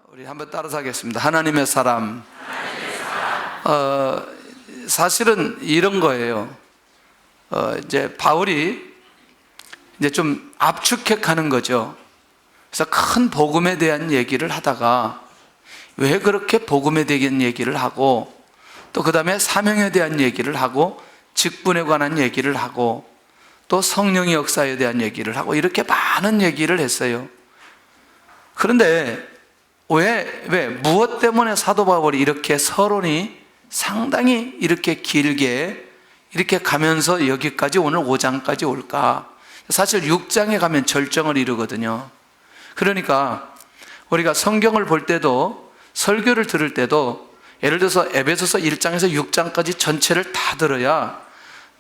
우리 한번 따라서 하겠습니다. 하나님의 사람. 사실은 이런 거예요. 이제 바울이 이제 좀 압축해가는 거죠. 그래서 큰 복음에 대한 얘기를 하다가 왜 그렇게 복음에 대한 얘기를 하고, 또 그 다음에 사명에 대한 얘기를 하고, 직분에 관한 얘기를 하고, 또 성령의 역사에 대한 얘기를 하고, 이렇게 많은 얘기를 했어요. 그런데 왜 무엇 때문에 사도 바울이 이렇게 서론이 상당히 이렇게 길게 이렇게 가면서 여기까지 오늘 5장까지 올까? 사실 6장에 가면 절정을 이루거든요. 그러니까 우리가 성경을 볼 때도, 설교를 들을 때도, 예를 들어서 에베소서 1장에서 6장까지 전체를 다 들어야,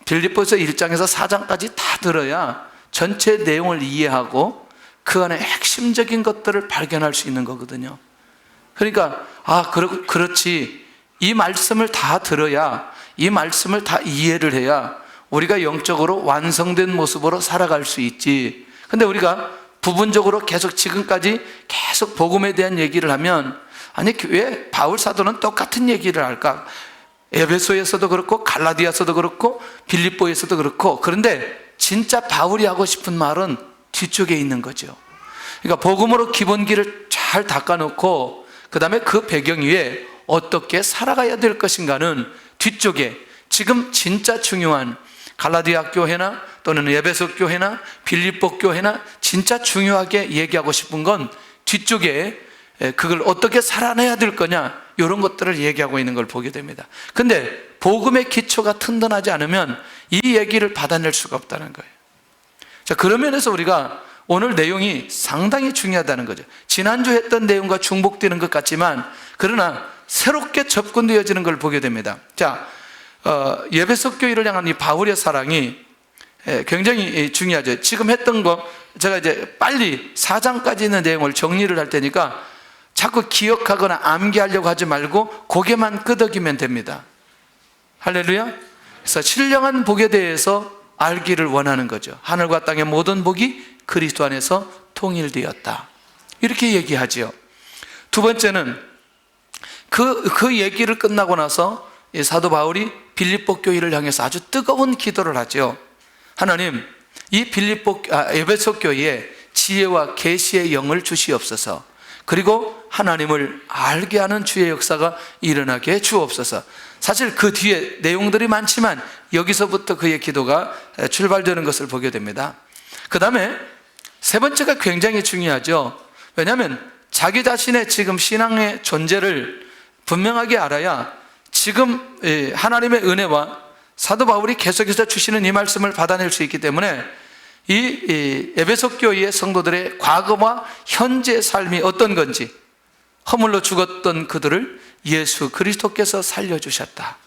빌립보서 1장에서 4장까지 다 들어야 전체 내용을 이해하고 그 안에 핵심적인 것들을 발견할 수 있는 거거든요. 그러니까 그렇지, 이 말씀을 다 들어야, 이 말씀을 다 이해를 해야 우리가 영적으로 완성된 모습으로 살아갈 수 있지. 근데 우리가 부분적으로 계속 지금까지 계속 복음에 대한 얘기를 하면, 아니 왜 바울 사도는 똑같은 얘기를 할까? 에베소에서도 그렇고 갈라디아서도 그렇고 빌립보에서도 그렇고. 그런데 진짜 바울이 하고 싶은 말은 뒤쪽에 있는 거죠. 그러니까 복음으로 기본기를 잘 닦아놓고 그 다음에 그 배경 위에 어떻게 살아가야 될 것인가는 뒤쪽에, 지금 진짜 중요한 갈라디아 교회나 또는 에베소 교회나 빌립보 교회나 진짜 중요하게 얘기하고 싶은 건 뒤쪽에 그걸 어떻게 살아내야 될 거냐, 이런 것들을 얘기하고 있는 걸 보게 됩니다. 근데 복음의 기초가 튼튼하지 않으면 이 얘기를 받아낼 수가 없다는 거예요. 자, 그런 면에서 우리가 오늘 내용이 상당히 중요하다는 거죠. 지난주 했던 내용과 중복되는 것 같지만 그러나 새롭게 접근되어지는 걸 보게 됩니다. 자, 에베소 교회를 향한 이 바울의 사랑이 굉장히 중요하죠. 지금 했던 거 제가 이제 빨리 4장까지 있는 내용을 정리를 할 테니까 자꾸 기억하거나 암기하려고 하지 말고 고개만 끄덕이면 됩니다. 할렐루야. 그래서 신령한 복에 대해서 알기를 원하는 거죠. 하늘과 땅의 모든 복이 그리스도 안에서 통일되었다, 이렇게 얘기하지요. 두 번째는 그 얘기를 끝나고 나서 사도 바울이 빌립보 교회를 향해서 아주 뜨거운 기도를 하죠. 하나님, 이 에베소 교회에 지혜와 계시의 영을 주시옵소서. 그리고 하나님을 알게 하는 주의 역사가 일어나게 해 주옵소서. 사실 그 뒤에 내용들이 많지만 여기서부터 그의 기도가 출발되는 것을 보게 됩니다. 그 다음에 세 번째가 굉장히 중요하죠. 왜냐하면 자기 자신의 지금 신앙의 존재를 분명하게 알아야 지금 하나님의 은혜와 사도 바울이 계속해서 주시는 이 말씀을 받아낼 수 있기 때문에 이 에베소 교회의 성도들의 과거와 현재의 삶이 어떤 건지, 허물로 죽었던 그들을 예수 그리스도께서 살려주셨다.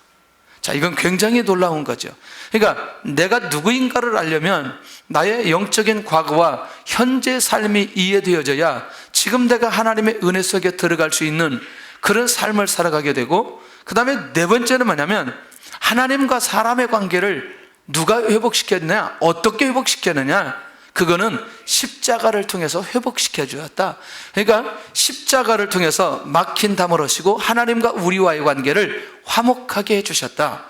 자, 이건 굉장히 놀라운 거죠. 그러니까 내가 누구인가를 알려면 나의 영적인 과거와 현재의 삶이 이해되어져야 지금 내가 하나님의 은혜 속에 들어갈 수 있는 그런 삶을 살아가게 되고, 그 다음에 네 번째는 뭐냐면 하나님과 사람의 관계를 누가 회복시켰느냐, 어떻게 회복시켰느냐, 그거는 십자가를 통해서 회복시켜 주었다. 그러니까 십자가를 통해서 막힌 담을 오시고 하나님과 우리와의 관계를 화목하게 해주셨다.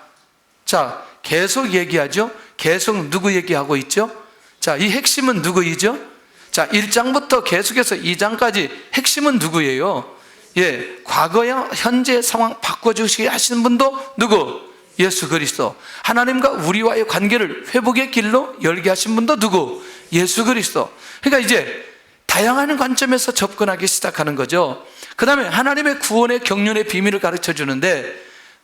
자, 계속 얘기하죠. 계속 누구 얘기하고 있죠? 자, 이 핵심은 누구이죠? 자, 1장부터 계속해서 2장까지 핵심은 누구예요? 과거와 현재 상황 바꿔주시게 하시는 분도 누구? 예수 그리스도. 하나님과 우리와의 관계를 회복의 길로 열게 하신 분도 누구? 예수 그리스도. 그러니까 이제 다양한 관점에서 접근하기 시작하는 거죠. 그 다음에 하나님의 구원의 경륜의 비밀을 가르쳐 주는데,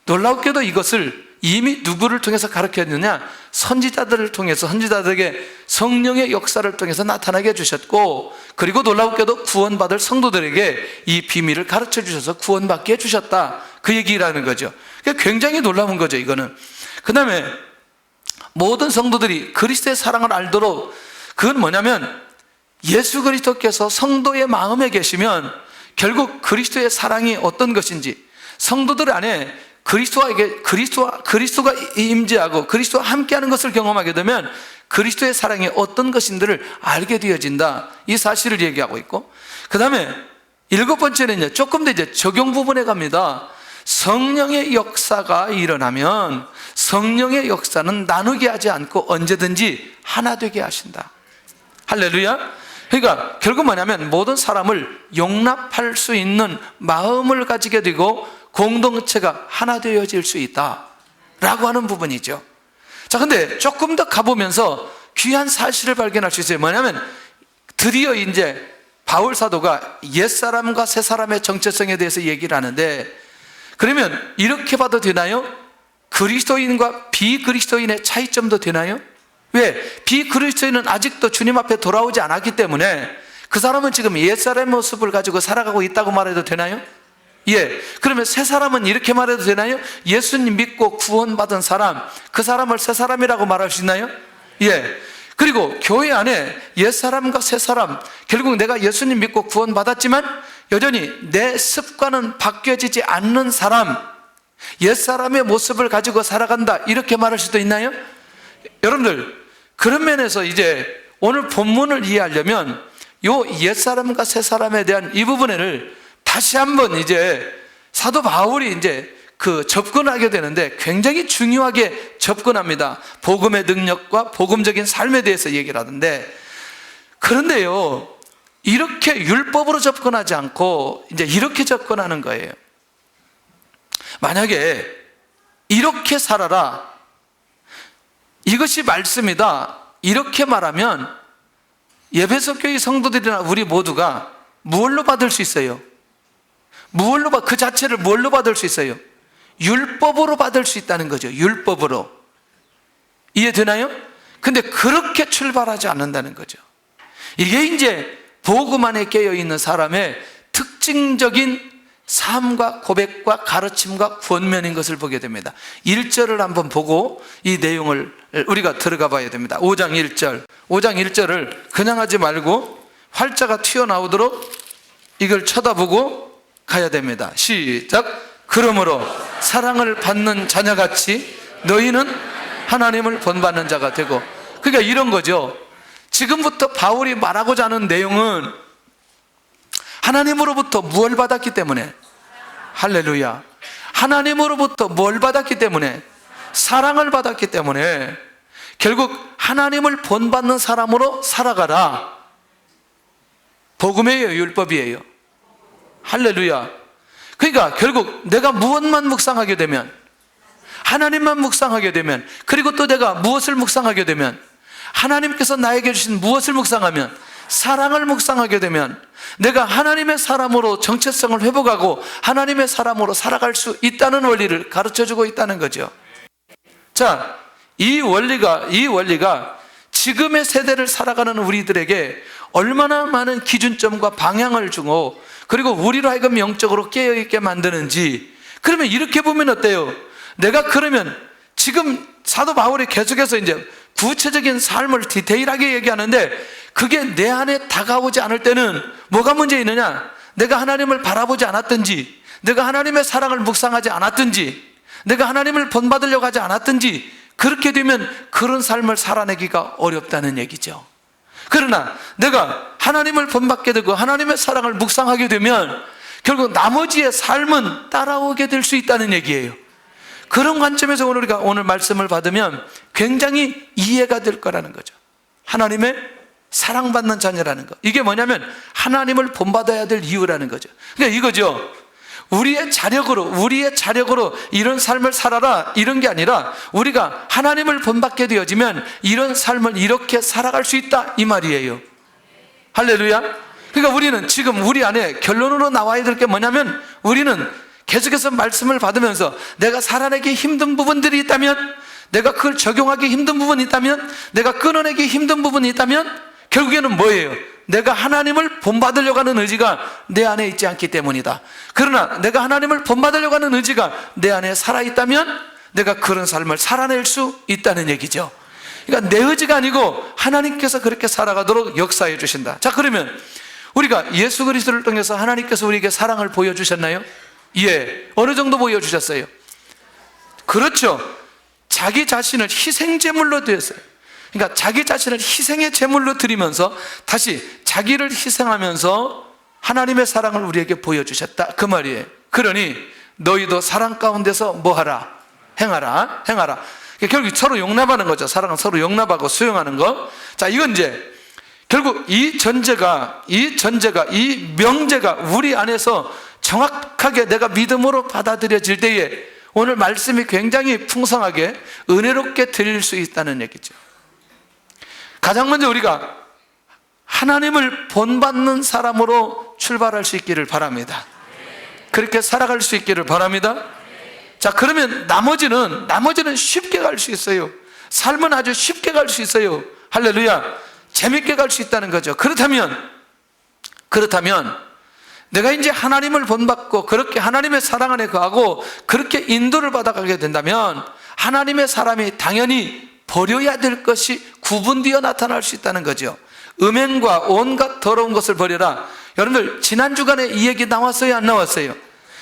놀랍게도 이것을 이미 누구를 통해서 가르쳤느냐? 선지자들을 통해서, 선지자들에게 성령의 역사를 통해서 나타나게 해주셨고, 그리고 놀랍게도 구원받을 성도들에게 이 비밀을 가르쳐 주셔서 구원받게 해주셨다, 그 얘기라는 거죠. 그러니까 굉장히 놀라운 거죠, 이거는. 그 다음에 모든 성도들이 그리스도의 사랑을 알도록, 그건 뭐냐면 예수 그리스도께서 성도의 마음에 계시면 결국 그리스도의 사랑이 어떤 것인지, 성도들 안에 그리스도가 임재하고 그리스도와 함께하는 것을 경험하게 되면 그리스도의 사랑이 어떤 것인지를 알게 되어진다, 이 사실을 얘기하고 있고, 그 다음에 일곱 번째는요, 조금 더 이제 적용 부분에 갑니다. 성령의 역사가 일어나면 성령의 역사는 나누게 하지 않고 언제든지 하나 되게 하신다. 할렐루야. 그러니까 결국 뭐냐면 모든 사람을 용납할 수 있는 마음을 가지게 되고 공동체가 하나 되어질 수 있다라고 하는 부분이죠. 자, 근데 조금 더 가보면서 귀한 사실을 발견할 수 있어요. 뭐냐면 드디어 이제 바울 사도가 옛사람과 새사람의 정체성에 대해서 얘기를 하는데, 그러면 이렇게 봐도 되나요? 그리스도인과 비그리스도인의 차이점도 되나요? 왜? 비그리스도인은 아직도 주님 앞에 돌아오지 않았기 때문에 그 사람은 지금 옛사람의 모습을 가지고 살아가고 있다고 말해도 되나요? 예. 그러면 새 사람은 이렇게 말해도 되나요? 예수님 믿고 구원받은 사람, 그 사람을 새 사람이라고 말할 수 있나요? 예. 그리고 교회 안에 옛사람과 새사람, 결국 내가 예수님 믿고 구원받았지만 여전히 내 습관은 바뀌어지지 않는 사람, 옛사람의 모습을 가지고 살아간다, 이렇게 말할 수도 있나요? 여러분들, 그런 면에서 이제 오늘 본문을 이해하려면 요 옛사람과 새사람에 대한 이 부분을 다시 한번 이제 사도 바울이 이제 접근하게 되는데 굉장히 중요하게 접근합니다. 복음의 능력과 복음적인 삶에 대해서 얘기를 하던데, 그런데요, 이렇게 율법으로 접근하지 않고 이제 이렇게 접근하는 거예요. 만약에 이렇게 살아라, 이것이 말씀이다, 이렇게 말하면 에베소 교회 성도들이나 우리 모두가 무엇로 받을 수 있어요? 그 자체를 뭘로 받을 수 있어요? 율법으로 받을 수 있다는 거죠. 율법으로. 이해되나요? 근데 그렇게 출발하지 않는다는 거죠. 이게 이제 복음 안에 깨어있는 사람의 특징적인 삶과 고백과 가르침과 권면인 것을 보게 됩니다. 1절을 한번 보고 이 내용을 우리가 들어가 봐야 됩니다. 5장 1절. 5장 1절을 그냥 하지 말고 활자가 튀어나오도록 이걸 쳐다보고 가야 됩니다. 시작. 그러므로 사랑을 받는 자녀같이 너희는 하나님을 본받는 자가 되고. 그러니까 이런 거죠. 지금부터 바울이 말하고자 하는 내용은 하나님으로부터 무엇을 받았기 때문에, 할렐루야, 하나님으로부터 뭘 받았기 때문에, 사랑을 받았기 때문에 결국 하나님을 본받는 사람으로 살아가라. 복음이에요, 율법이에요? 할렐루야. 그러니까 결국 내가 무엇만 묵상하게 되면, 하나님만 묵상하게 되면, 그리고 또 내가 무엇을 묵상하게 되면, 하나님께서 나에게 주신 무엇을 묵상하면, 사랑을 묵상하게 되면 내가 하나님의 사람으로 정체성을 회복하고 하나님의 사람으로 살아갈 수 있다는 원리를 가르쳐주고 있다는 거죠. 자, 이 원리가 지금의 세대를 살아가는 우리들에게 얼마나 많은 기준점과 방향을 주고, 그리고 우리로 하여금 영적으로 깨어있게 만드는지. 그러면 이렇게 보면 어때요? 내가 그러면 지금 사도 바울이 계속해서 이제 구체적인 삶을 디테일하게 얘기하는데, 그게 내 안에 다가오지 않을 때는 뭐가 문제 있느냐? 내가 하나님을 바라보지 않았든지, 내가 하나님의 사랑을 묵상하지 않았든지, 내가 하나님을 본받으려고 하지 않았든지, 그렇게 되면 그런 삶을 살아내기가 어렵다는 얘기죠. 그러나 내가 하나님을 본받게 되고 하나님의 사랑을 묵상하게 되면 결국 나머지의 삶은 따라오게 될 수 있다는 얘기예요. 그런 관점에서 우리가 오늘 말씀을 받으면 굉장히 이해가 될 거라는 거죠. 하나님의 사랑받는 자녀라는 거, 이게 뭐냐면 하나님을 본받아야 될 이유라는 거죠. 그러니까 이거죠. 우리의 자력으로 이런 삶을 살아라, 이런 게 아니라 우리가 하나님을 본받게 되어지면 이런 삶을 이렇게 살아갈 수 있다, 이 말이에요. 할렐루야. 그러니까 우리는 지금 우리 안에 결론으로 나와야 될 게 뭐냐면, 우리는 계속해서 말씀을 받으면서 내가 살아내기 힘든 부분들이 있다면, 내가 그걸 적용하기 힘든 부분이 있다면, 내가 끊어내기 힘든 부분이 있다면 결국에는 뭐예요? 내가 하나님을 본받으려고 하는 의지가 내 안에 있지 않기 때문이다. 그러나 내가 하나님을 본받으려고 하는 의지가 내 안에 살아있다면 내가 그런 삶을 살아낼 수 있다는 얘기죠. 그러니까 내 의지가 아니고 하나님께서 그렇게 살아가도록 역사해 주신다. 자, 그러면 우리가 예수 그리스도를 통해서 하나님께서 우리에게 사랑을 보여주셨나요? 예. 어느 정도 보여주셨어요? 그렇죠. 자기 자신을 희생제물로 드렸어요. 그러니까 자기 자신을 희생의 제물로 드리면서 다시 자기를 희생하면서 하나님의 사랑을 우리에게 보여주셨다 그 말이에요. 그러니 너희도 사랑 가운데서 뭐하라? 행하라. 결국 서로 용납하는 거죠. 사랑은 서로 용납하고 수용하는 거. 자, 이건 이제 결국 이 명제가 우리 안에서 정확하게 내가 믿음으로 받아들여질 때에 오늘 말씀이 굉장히 풍성하게 은혜롭게 들릴 수 있다는 얘기죠. 가장 먼저 우리가 하나님을 본받는 사람으로 출발할 수 있기를 바랍니다. 그렇게 살아갈 수 있기를 바랍니다. 자, 그러면 나머지는 쉽게 갈 수 있어요. 삶은 아주 쉽게 갈 수 있어요. 할렐루야. 재밌게 갈 수 있다는 거죠. 그렇다면 내가 이제 하나님을 본받고 그렇게 하나님의 사랑 안에 거하고 그렇게 인도를 받아가게 된다면 하나님의 사람이 당연히 버려야 될 것이 구분되어 나타날 수 있다는 거죠. 음행과 온갖 더러운 것을 버려라. 여러분들 지난 주간에 이 얘기 나왔어요, 안 나왔어요?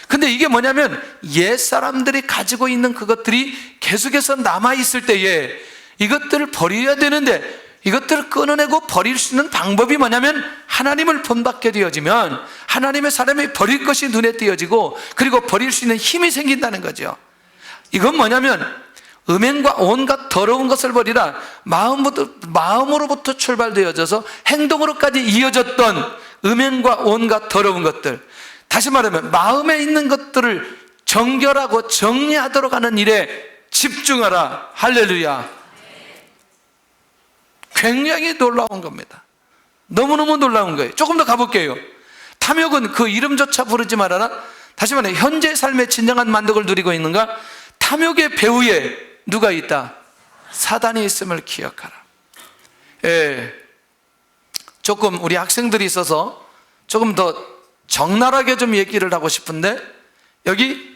근데 이게 뭐냐면 옛 사람들이 가지고 있는 그것들이 계속해서 남아있을 때에 이것들을 버려야 되는데 이것들을 끊어내고 버릴 수 있는 방법이 뭐냐면 하나님을 본받게 되어지면 하나님의 사람이 버릴 것이 눈에 띄어지고 그리고 버릴 수 있는 힘이 생긴다는 거죠. 이건 뭐냐면 음행과 온갖 더러운 것을 버리라. 마음으로부터 출발되어져서 행동으로까지 이어졌던 음행과 온갖 더러운 것들, 다시 말하면 마음에 있는 것들을 정결하고 정리하도록 하는 일에 집중하라. 할렐루야. 굉장히 놀라운 겁니다. 너무너무 놀라운 거예요. 조금 더 가볼게요. 탐욕은 그 이름조차 부르지 말아라. 다시 말해 현재 삶의 진정한 만족을 누리고 있는가? 탐욕의 배후에 누가 있다? 사단이 있음을 기억하라. 조금 우리 학생들이 있어서 조금 더 적나라하게 좀 얘기를 하고 싶은데 여기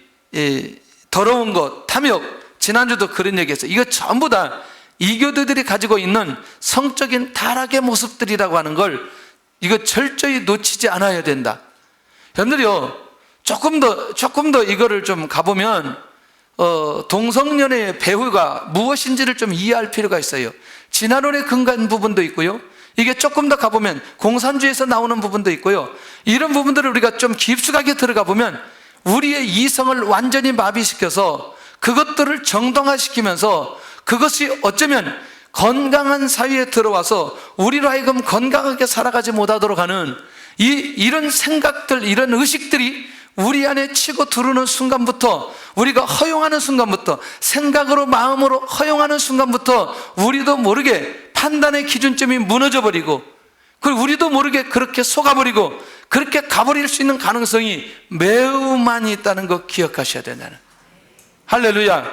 더러운 것, 탐욕, 지난주도 그런 얘기했어요. 이거 전부 다 이교도들이 가지고 있는 성적인 타락의 모습들이라고 하는 걸 이거 철저히 놓치지 않아야 된다. 여러분들이요, 조금 더 이거를 좀 가보면 동성연애의 배후가 무엇인지를 좀 이해할 필요가 있어요. 진화론에 근거한 부분도 있고요, 이게 조금 더 가보면 공산주의에서 나오는 부분도 있고요, 이런 부분들을 우리가 좀 깊숙하게 들어가 보면 우리의 이성을 완전히 마비시켜서 그것들을 정당화시키면서 그것이 어쩌면 건강한 사회에 들어와서 우리로 하여금 건강하게 살아가지 못하도록 하는 이런 생각들, 이런 의식들이 우리 안에 치고 들어오는 순간부터, 우리가 허용하는 순간부터, 생각으로 마음으로 허용하는 순간부터 우리도 모르게 판단의 기준점이 무너져 버리고, 그리고 우리도 모르게 그렇게 속아버리고 그렇게 가버릴 수 있는 가능성이 매우 많이 있다는 거 기억하셔야 된다는. 할렐루야.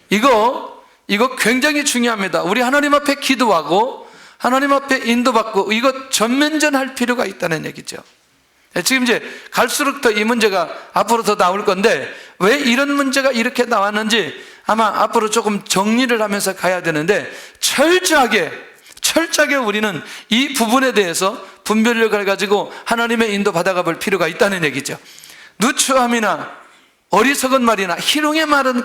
이거 굉장히 중요합니다. 우리 하나님 앞에 기도하고 하나님 앞에 인도받고 이거 전면전할 필요가 있다는 얘기죠. 지금 이제 갈수록 더 이 문제가 앞으로 더 나올 건데 왜 이런 문제가 이렇게 나왔는지 아마 앞으로 조금 정리를 하면서 가야 되는데 철저하게 우리는 이 부분에 대해서 분별력을 가지고 하나님의 인도 받아가 볼 필요가 있다는 얘기죠. 누추함이나 어리석은 말이나 희롱의 말은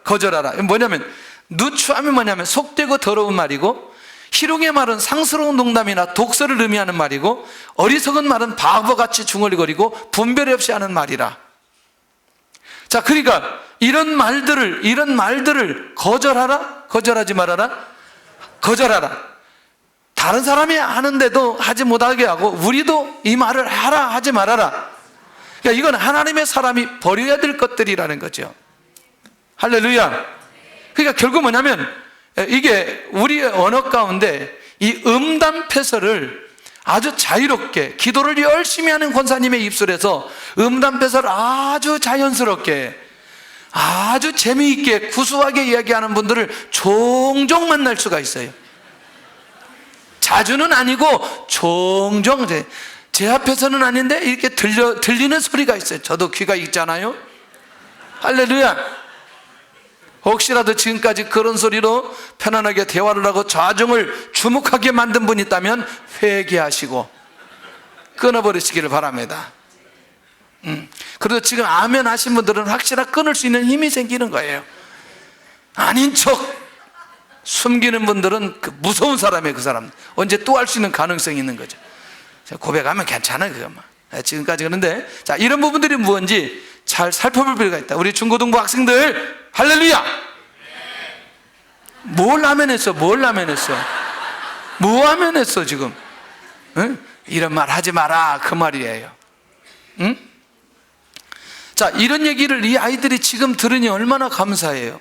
거절하라. 뭐냐면 누추함이 뭐냐면 속되고 더러운 말이고, 희롱의 말은 상스러운 농담이나 독설을 의미하는 말이고, 어리석은 말은 바보같이 중얼거리고 분별 없이 하는 말이라. 자, 그러니까 이런 말들을 거절하라? 거절하지 말아라? 거절하라. 다른 사람이 하는데도 하지 못하게 하고 우리도 이 말을 하라 하지 말아라. 그러니까 이건 하나님의 사람이 버려야 될 것들이라는 거죠. 할렐루야. 그러니까 결국 뭐냐면 이게 우리의 언어 가운데 이 음담패설을 아주 자유롭게 기도를 열심히 하는 권사님의 입술에서 음담패설을 아주 자연스럽게 아주 재미있게 구수하게 이야기하는 분들을 종종 만날 수가 있어요. 자주는 아니고 종종, 제 앞에서는 아닌데 이렇게 들리는 소리가 있어요. 저도 귀가 있잖아요. 할렐루야. 혹시라도 지금까지 그런 소리로 편안하게 대화를 하고 좌중을 주목하게 만든 분이 있다면 회개하시고 끊어버리시기를 바랍니다. 그래도 지금 아멘 하신 분들은 확실하게 끊을 수 있는 힘이 생기는 거예요. 아닌 척 숨기는 분들은 그 무서운 사람이에요. 그 사람 언제 또 할 수 있는 가능성이 있는 거죠. 고백하면 괜찮아요, 그것만. 지금까지. 그런데 자, 이런 부분들이 무엇인지 잘 살펴볼 필요가 있다. 우리 중고등부 학생들 할렐루야. 뭘 하면 했어? 뭘 하면 했어? 뭐 하면 했어 지금? 응? 이런 말 하지 마라 그 말이에요. 응? 자, 이런 얘기를 이 아이들이 지금 들으니 얼마나 감사해요.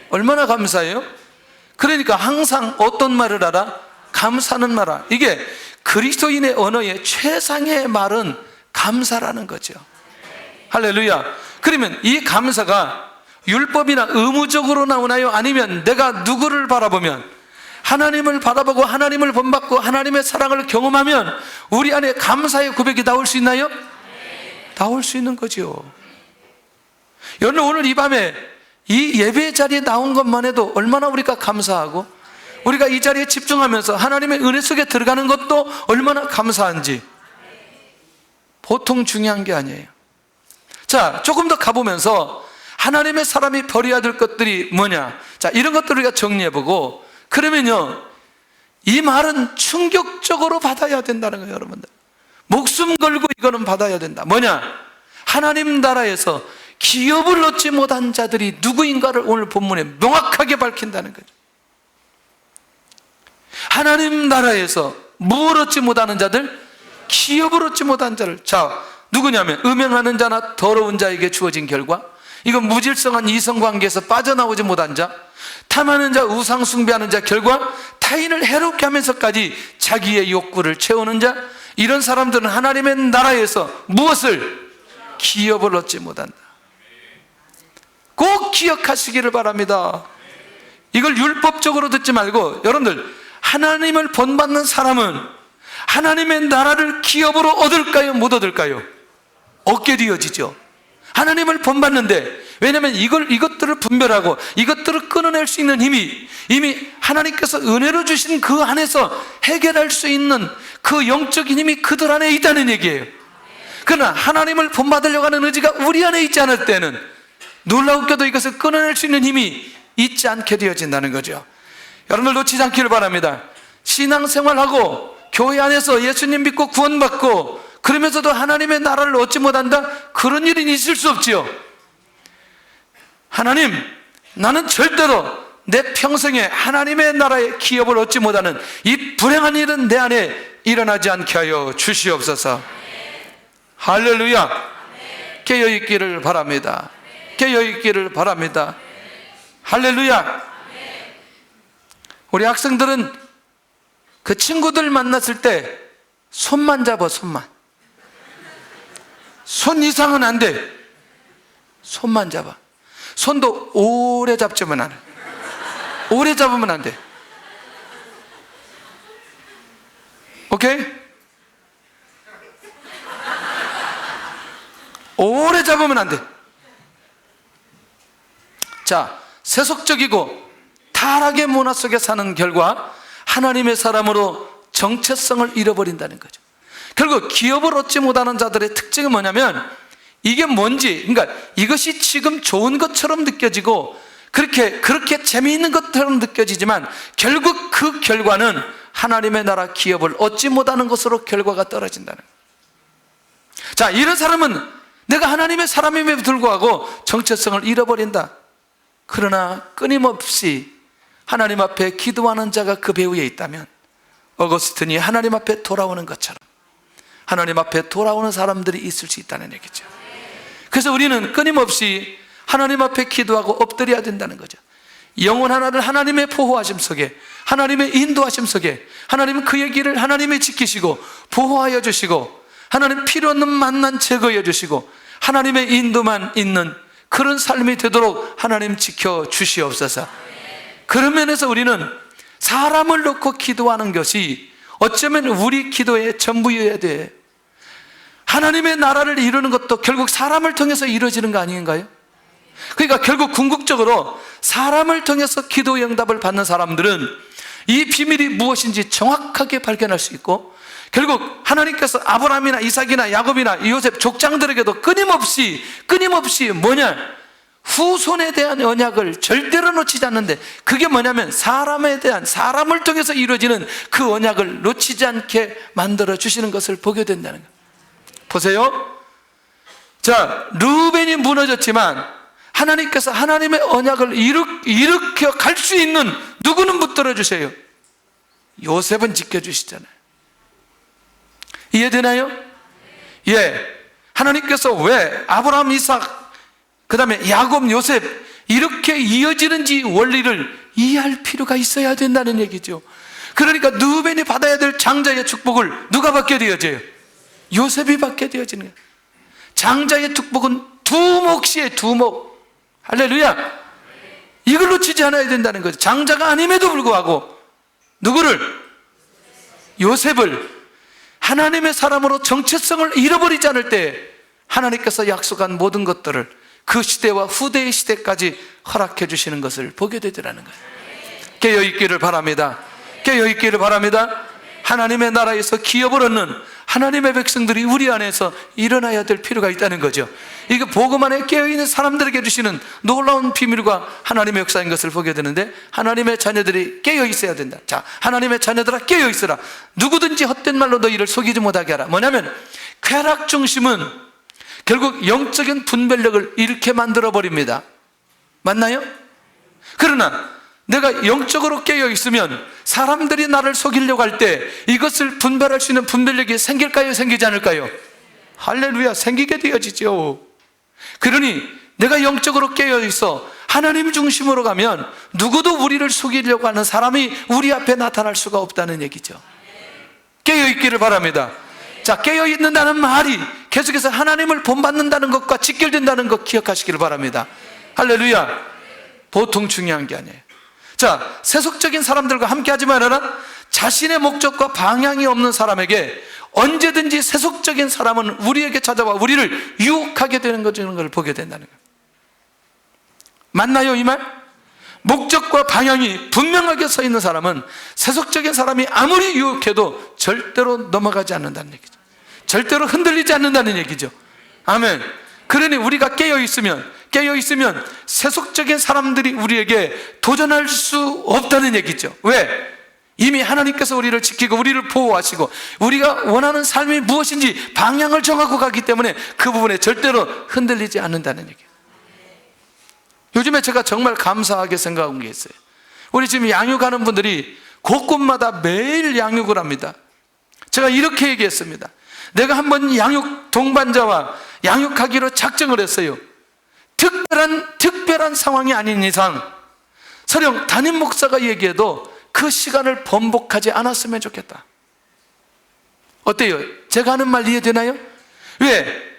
얼마나 감사해요. 그러니까 항상 어떤 말을 하라? 감사는 말아. 이게 그리스도인의 언어의 최상의 말은 감사라는 거죠. 할렐루야. 그러면 이 감사가 율법이나 의무적으로 나오나요? 아니면 내가 누구를 바라보면, 하나님을 바라보고 하나님을 본받고 하나님의 사랑을 경험하면 우리 안에 감사의 고백이 나올 수 있나요? 나올 수 있는 거죠. 여러분, 오늘 이 밤에 이 예배 자리에 나온 것만 해도 얼마나 우리가 감사하고, 우리가 이 자리에 집중하면서 하나님의 은혜 속에 들어가는 것도 얼마나 감사한지 보통 중요한 게 아니에요. 자, 조금 더 가보면서 하나님의 사람이 버려야 될 것들이 뭐냐, 자, 이런 것들을 우리가 정리해보고, 그러면요, 이 말은 충격적으로 받아야 된다는 거예요. 여러분들, 목숨 걸고 이거는 받아야 된다. 뭐냐? 하나님 나라에서 기업을 얻지 못한 자들이 누구인가를 오늘 본문에 명확하게 밝힌다는 거죠. 하나님 나라에서 무엇을 얻지 못하는 자들? 기업을 얻지 못한 자를. 자, 누구냐면 음행하는 자나 더러운 자에게 주어진 결과, 이건 무질서한 이성관계에서 빠져나오지 못한 자, 탐하는 자, 우상 숭배하는 자, 결과 타인을 해롭게 하면서까지 자기의 욕구를 채우는 자, 이런 사람들은 하나님의 나라에서 무엇을? 기업을 얻지 못한다. 꼭 기억하시기를 바랍니다. 이걸 율법적으로 듣지 말고, 여러분들, 하나님을 본받는 사람은 하나님의 나라를 기업으로 얻을까요? 못 얻을까요? 얻게 되어지죠. 하나님을 본받는데, 왜냐하면 이것들을 분별하고 이것들을 끊어낼 수 있는 힘이 이미 하나님께서 은혜로 주신 그 안에서 해결할 수 있는 그 영적인 힘이 그들 안에 있다는 얘기예요. 그러나 하나님을 본받으려고 하는 의지가 우리 안에 있지 않을 때는 놀라웠게도 이것을 끊어낼 수 있는 힘이 있지 않게 되어진다는 거죠. 여러분들 놓치지 않기를 바랍니다. 신앙생활하고 교회 안에서 예수님 믿고 구원받고 그러면서도 하나님의 나라를 얻지 못한다? 그런 일은 있을 수 없지요. 하나님, 나는 절대로 내 평생에 하나님의 나라의 기업을 얻지 못하는 이 불행한 일은 내 안에 일어나지 않게 하여 주시옵소서. 할렐루야. 깨어있기를 바랍니다. 깨어있기를 바랍니다. 할렐루야. 우리 학생들은 그 친구들 만났을 때 손만 잡아. 손 이상은 안 돼. 손만 잡아. 손도 오래 잡지만 안 해. 오래 잡으면 안 돼. 오케이? 오래 잡으면 안 돼. 자, 세속적이고 타락의 문화 속에 사는 결과 하나님의 사람으로 정체성을 잃어버린다는 거죠. 결국 기업을 얻지 못하는 자들의 특징은 뭐냐면, 이게 뭔지, 그러니까 이것이 지금 좋은 것처럼 느껴지고 그렇게 재미있는 것처럼 느껴지지만 결국 그 결과는 하나님의 나라 기업을 얻지 못하는 것으로 결과가 떨어진다는 거예요. 자, 이런 사람은 내가 하나님의 사람임에도 불구하고 정체성을 잃어버린다. 그러나 끊임없이 하나님 앞에 기도하는 자가 그 배후에 있다면 어거스틴이 하나님 앞에 돌아오는 것처럼 하나님 앞에 돌아오는 사람들이 있을 수 있다는 얘기죠. 그래서 우리는 끊임없이 하나님 앞에 기도하고 엎드려야 된다는 거죠. 영혼 하나를 하나님의 보호하심 속에, 하나님의 인도하심 속에, 하나님은 그의 길을 하나님이 지키시고 보호하여 주시고, 하나님 필요 없는 만난 제거해 주시고 하나님의 인도만 있는 그런 삶이 되도록 하나님 지켜 주시옵소서. 그런 면에서 우리는 사람을 놓고 기도하는 것이 어쩌면 우리 기도의 전부여야 돼. 하나님의 나라를 이루는 것도 결국 사람을 통해서 이루어지는 거 아닌가요? 그러니까 결국 궁극적으로 사람을 통해서 기도의 응답을 받는 사람들은 이 비밀이 무엇인지 정확하게 발견할 수 있고, 결국 하나님께서 아브라함이나 이삭이나 야곱이나 요셉 족장들에게도 끊임없이 뭐냐? 후손에 대한 언약을 절대로 놓치지 않는데, 그게 뭐냐면 사람에 대한, 사람을 통해서 이루어지는 그 언약을 놓치지 않게 만들어 주시는 것을 보게 된다는 거예요. 보세요. 자, 르우벤이 무너졌지만 하나님께서 하나님의 언약을 일으켜 갈 수 있는 누구는 붙들어 주세요? 요셉은 지켜주시잖아요. 이해되나요? 예. 하나님께서 왜 아브라함, 이삭, 그 다음에 야곱, 요셉 이렇게 이어지는지 원리를 이해할 필요가 있어야 된다는 얘기죠. 그러니까 르우벤이 받아야 될 장자의 축복을 누가 받게 되어져요? 요셉이 받게 되어지는 거예요. 장자의 축복은 두몫이에요. 두몫. 할렐루야. 이걸 놓치지 않아야 된다는 거죠. 장자가 아님에도 불구하고 누구를? 요셉을 하나님의 사람으로 정체성을 잃어버리지 않을 때 하나님께서 약속한 모든 것들을 그 시대와 후대의 시대까지 허락해 주시는 것을 보게 되더라는 거예요. 깨어있기를 바랍니다. 깨어있기를 바랍니다. 하나님의 나라에서 기업을 얻는 하나님의 백성들이 우리 안에서 일어나야 될 필요가 있다는 거죠. 이게 복음 안에 깨어있는 사람들에게 주시는 놀라운 비밀과 하나님의 역사인 것을 보게 되는데, 하나님의 자녀들이 깨어있어야 된다. 자, 하나님의 자녀들아 깨어있으라. 누구든지 헛된 말로 너희를 속이지 못하게 하라. 뭐냐면 쾌락 중심은 결국 영적인 분별력을 잃게 만들어버립니다. 맞나요? 그러나 내가 영적으로 깨어있으면 사람들이 나를 속이려고 할 때 이것을 분별할 수 있는 분별력이 생길까요? 생기지 않을까요? 할렐루야, 생기게 되어지죠. 그러니 내가 영적으로 깨어있어 하나님 중심으로 가면 누구도 우리를 속이려고 하는 사람이 우리 앞에 나타날 수가 없다는 얘기죠. 깨어있기를 바랍니다. 자, 깨어있는다는 말이 계속해서 하나님을 본받는다는 것과 직결된다는 것 기억하시기를 바랍니다. 할렐루야. 보통 중요한 게 아니에요. 자, 세속적인 사람들과 함께 하지 말아라. 자신의 목적과 방향이 없는 사람에게 언제든지 세속적인 사람은 우리에게 찾아와 우리를 유혹하게 되는 걸 보게 된다는 거예요. 맞나요, 이 말? 목적과 방향이 분명하게 서 있는 사람은 세속적인 사람이 아무리 유혹해도 절대로 넘어가지 않는다는 얘기죠. 절대로 흔들리지 않는다는 얘기죠. 아멘. 그러니 우리가 깨어있으면 세속적인 사람들이 우리에게 도전할 수 없다는 얘기죠. 왜? 이미 하나님께서 우리를 지키고 우리를 보호하시고 우리가 원하는 삶이 무엇인지 방향을 정하고 가기 때문에 그 부분에 절대로 흔들리지 않는다는 얘기예요. 요즘에 제가 정말 감사하게 생각한 게 있어요. 우리 지금 양육하는 분들이 곳곳마다 매일 양육을 합니다. 제가 이렇게 얘기했습니다. 내가 한번 양육 동반자와 양육하기로 작정을 했어요. 특별한 상황이 아닌 이상 설령 담임 목사가 얘기해도 그 시간을 번복하지 않았으면 좋겠다. 어때요? 제가 하는 말 이해되나요? 왜?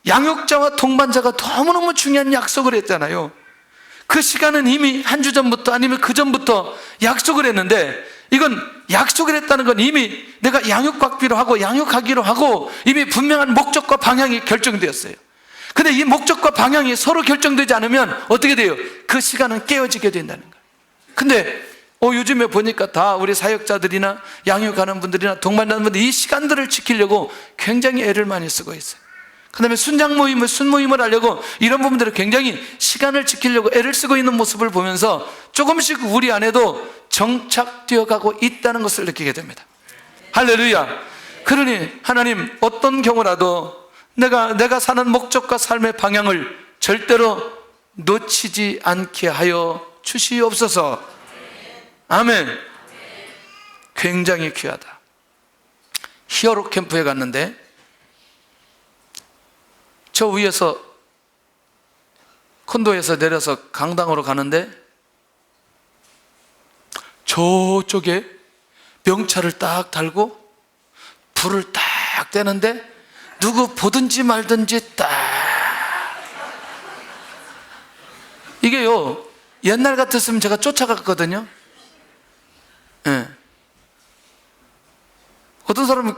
양육자와 동반자가 너무너무 중요한 약속을 했잖아요. 그 시간은 이미 한 주 전부터 아니면 그 전부터 약속을 했는데, 이건 약속을 했다는 건 이미 내가 양육받기로 하고 양육하기로 하고 이미 분명한 목적과 방향이 결정되었어요. 근데 이 목적과 방향이 서로 결정되지 않으면 어떻게 돼요? 그 시간은 깨어지게 된다는 거예요. 근데 요즘에 보니까 다 우리 사역자들이나 양육하는 분들이나 동반하는 분들이 이 시간들을 지키려고 굉장히 애를 많이 쓰고 있어요. 그 다음에 순모임을 하려고 이런 부분들을 굉장히 시간을 지키려고 애를 쓰고 있는 모습을 보면서 조금씩 우리 안에도 정착되어 가고 있다는 것을 느끼게 됩니다. 할렐루야. 그러니 하나님, 어떤 경우라도 내가 사는 목적과 삶의 방향을 절대로 놓치지 않게 하여 주시옵소서. 아멘. 굉장히 귀하다. 히어로 캠프에 갔는데 저 위에서 콘도에서 내려서 강당으로 가는데 저쪽에 명찰을 딱 달고 불을 딱 떼는데 누구 보든지 말든지 딱, 이게요 옛날 같았으면 제가 쫓아갔거든요. 네. 어떤 사람은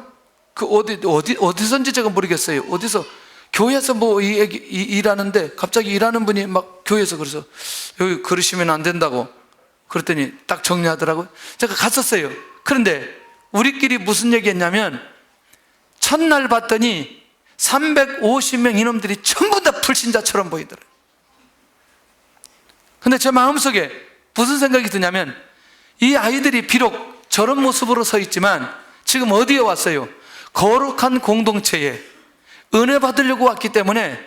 어디선지 제가 모르겠어요. 어디서 교회에서 뭐 일하는데 갑자기 일하는 분이 막 교회에서 그래서 여기 그러시면 안 된다고 그랬더니 딱 정리하더라고요. 제가 갔었어요. 그런데 우리끼리 무슨 얘기 했냐면 첫날 봤더니 350명 이놈들이 전부 다 불신자처럼 보이더라고요. 근데 제 마음속에 무슨 생각이 드냐면 이 아이들이 비록 저런 모습으로 서 있지만 지금 어디에 왔어요? 거룩한 공동체에 은혜 받으려고 왔기 때문에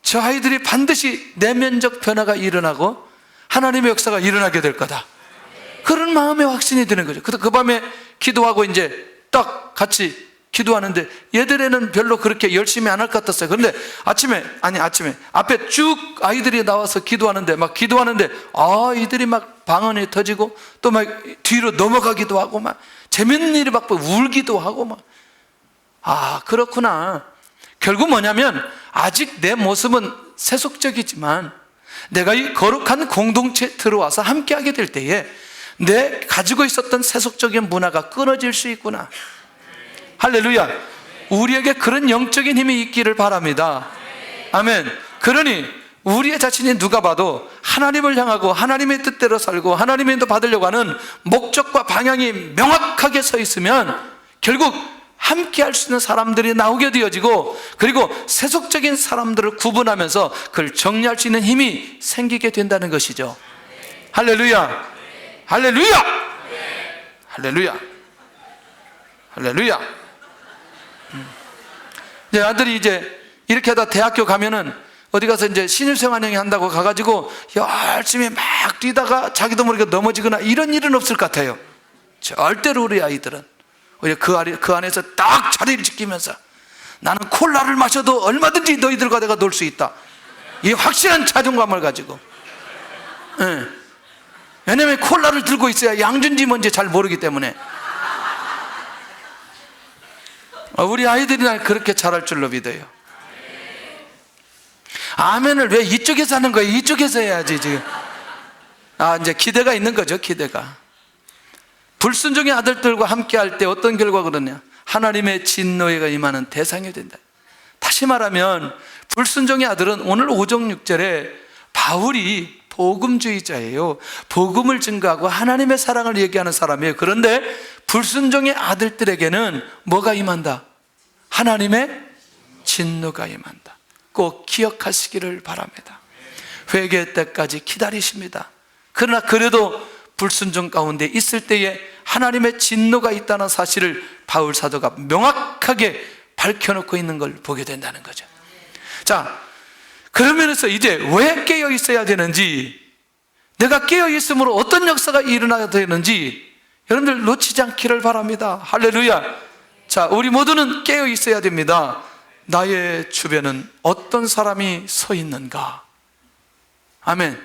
저 아이들이 반드시 내면적 변화가 일어나고 하나님의 역사가 일어나게 될 거다, 그런 마음의 확신이 드는 거죠. 그래서 그 밤에 기도하고 이제 딱 같이 기도하는데 얘들에는 별로 그렇게 열심히 안 할 것 같았어요. 그런데 아침에 앞에 쭉 아이들이 나와서 기도하는데 이들이 막 방언이 터지고 또 막 뒤로 넘어가기도 하고 막 재밌는 일이 막 울기도 하고 막, 그렇구나. 결국 뭐냐면 아직 내 모습은 세속적이지만 내가 이 거룩한 공동체에 들어와서 함께하게 될 때에 내 가지고 있었던 세속적인 문화가 끊어질 수 있구나. 할렐루야. 우리에게 그런 영적인 힘이 있기를 바랍니다. 아멘. 그러니 우리의 자신이 누가 봐도 하나님을 향하고 하나님의 뜻대로 살고 하나님의 인도 받으려고 하는 목적과 방향이 명확하게 서 있으면 결국 함께 할 수 있는 사람들이 나오게 되어지고, 그리고 세속적인 사람들을 구분하면서 그걸 정리할 수 있는 힘이 생기게 된다는 것이죠. 할렐루야. 할렐루야. 할렐루야. 할렐루야. 이제 아들이 이제 이렇게 하다 대학교 가면은 어디 가서 이제 신입생활행위 한다고 가가지고 열심히 막 뛰다가 자기도 모르게 넘어지거나 이런 일은 없을 것 같아요. 절대로 우리 아이들은 그 안에서 딱 자리를 지키면서 나는 콜라를 마셔도 얼마든지 너희들과 내가 놀 수 있다, 이 확실한 자존감을 가지고. 왜냐면 콜라를 들고 있어야 양준지 뭔지 잘 모르기 때문에. 우리 아이들이 날 그렇게 잘할 줄로 믿어요. 아멘을 왜 이쪽에서 하는 거예요? 이쪽에서 해야지 지금. 이제 기대가 있는 거죠. 기대가. 불순종의 아들들과 함께 할 때 어떤 결과가 그러냐? 하나님의 진노가 임하는 대상이 된다. 다시 말하면 불순종의 아들은 오늘 5장 6절에 바울이 복음주의자예요. 복음을 증거하고 하나님의 사랑을 얘기하는 사람이에요. 그런데 불순종의 아들들에게는 뭐가 임한다? 하나님의 진노가 임한다. 꼭 기억하시기를 바랍니다. 회개 때까지 기다리십니다. 그러나 그래도 불순종 가운데 있을 때에 하나님의 진노가 있다는 사실을 바울 사도가 명확하게 밝혀놓고 있는 걸 보게 된다는 거죠. 자, 그러면서 이제 왜 깨어 있어야 되는지, 내가 깨어 있음으로 어떤 역사가 일어나야 되는지 여러분들 놓치지 않기를 바랍니다. 할렐루야. 자, 우리 모두는 깨어 있어야 됩니다. 나의 주변은 어떤 사람이 서 있는가? 아멘.